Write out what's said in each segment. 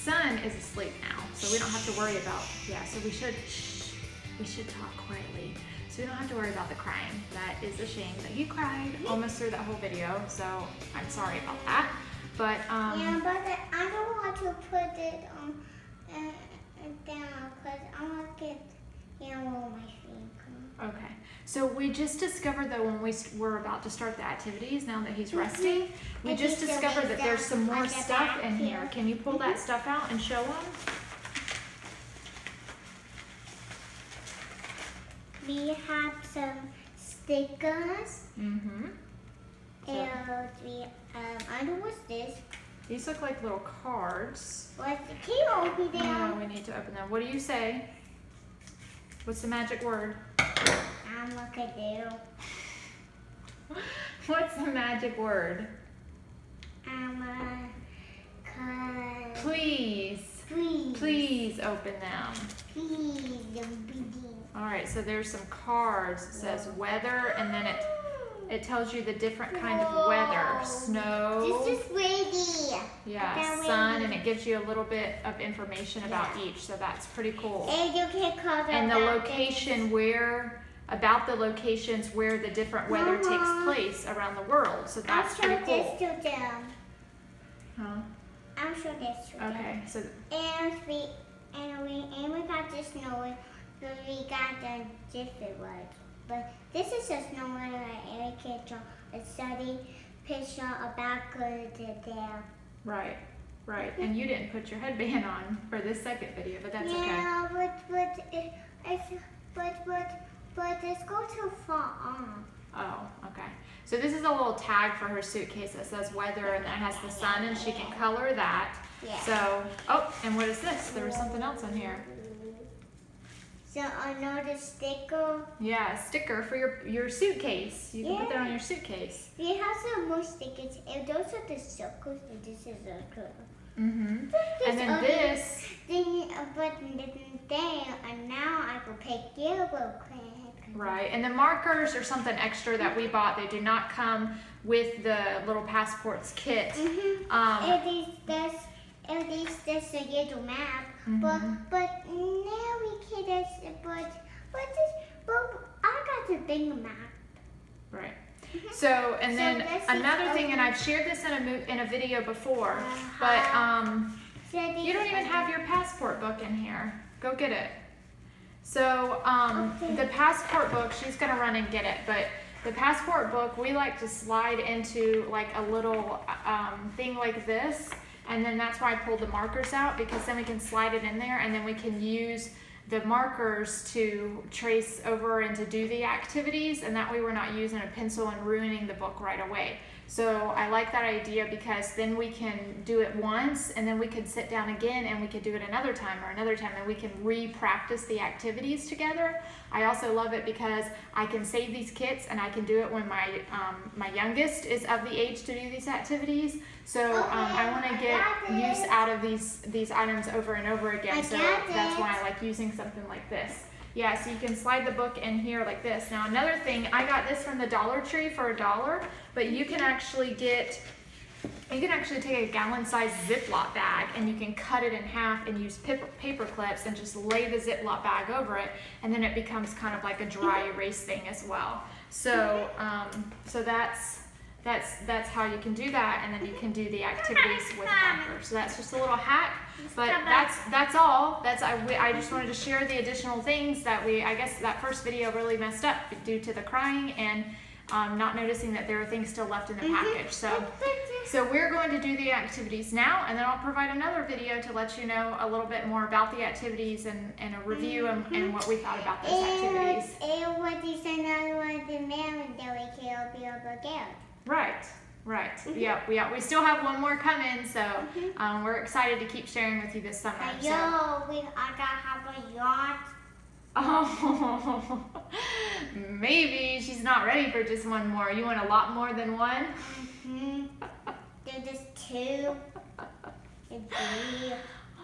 son is asleep now, so we don't have to worry about, yeah, so we should talk quietly. So we don't have to worry about the crying. That is a shame that he cried almost through that whole video, so I'm sorry about that. But, yeah, but I don't want to put it down because I want to get on my finger. Okay, so we just discovered though when we were about to start the activities, now that he's resting, we just discovered that there's some more stuff in here. Can you pull that stuff out and show them? We have some stickers. Mm-hmm. And we, I know what's this. These look like little cards. What's the key open there? Yeah, we need to open them. What do you say? What's the magic word? Look at you. What's the magic word? Please. Please. Please open them. Please. All right, so there's some cards. It says weather, and then it tells you the different kind of weather. Snow. This is windy. Yeah, sun, and it gives you a little bit of information about each, so that's pretty cool. And you can cover And the location about the locations where the different weather takes place around the world, so that's pretty cool. I'll show this to them. Huh? I'll show this to them. Okay, so And we got the snow, so we got the different words. But this is a snow one Eric can draw a study picture about good there. right. And you didn't put your headband on for this second video, but that's okay. Yeah, but it's go too far on. Oh, okay. So this is a little tag for her suitcase that says weather, and that has the sun, and she can color that. Yeah. So, oh, and what is this? There was something else in here. So another sticker. Yeah, a sticker for your suitcase. You can put that on your suitcase. We have some more stickers, and those are the circles, and this is a curve. Mm-hmm. And then this. But then, and now I will pick yellow quick. Right, and the markers are something extra that we bought. They do not come with the little passports kit. Mm-hmm. It is this a yellow map, but now we can but I got the big map. Right. So, and then another thing, and I've shared this in a video before, but you don't even have your passport book in here. Go get it. So, the passport book, she's gonna run and get it, but the passport book, we like to slide into like a little thing like this, and then that's why I pulled the markers out, because then we can slide it in there, and then we can use the markers to trace over and to do the activities, and that way we're not using a pencil and ruining the book right away. So I like that idea, because then we can do it once, and then we could sit down again and we could do it another time, and we can re-practice the activities together. I also love it because I can save these kits, and I can do it when my youngest is of the age to do these activities. So I want to get use out of these items over and over again, so that's why I like using something like this. Yeah, so you can slide the book in here like this. Now another thing, I got this from the Dollar Tree for $1, but you can actually take a gallon-sized Ziploc bag, and you can cut it in half and use paper clips and just lay the Ziploc bag over it, and then it becomes kind of like a dry erase thing as well. So so that's how you can do that, and then you can do the activities with markers. So that's just a little hack, but that's all. I just wanted to share the additional things that I guess that first video really messed up due to the crying and not noticing that there are things still left in the package. So we're going to do the activities now, and then I'll provide another video to let you know a little bit more about the activities and a review and what we thought about those activities. And what is another one, the mail that we can be able to get. Right. Yeah, we still have one more coming, so we're excited to keep sharing with you this summer. I gotta have a yacht. Oh, maybe she's not ready for just one more. You want a lot more than one? There's just 2 and 3.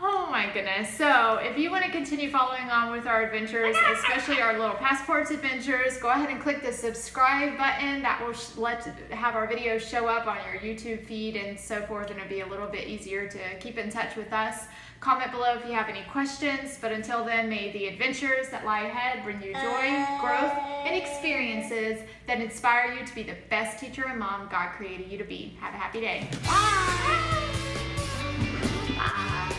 Oh my goodness. So if you want to continue following on with our adventures, especially our little passports adventures, go ahead and click the subscribe button. That will have our videos show up on your YouTube feed and so forth, and it'll be a little bit easier to keep in touch with us. Comment below if you have any questions, but until then, may the adventures that lie ahead bring you joy, growth, and experiences that inspire you to be the best teacher and mom God created you to be. Have a happy day. Bye. Bye.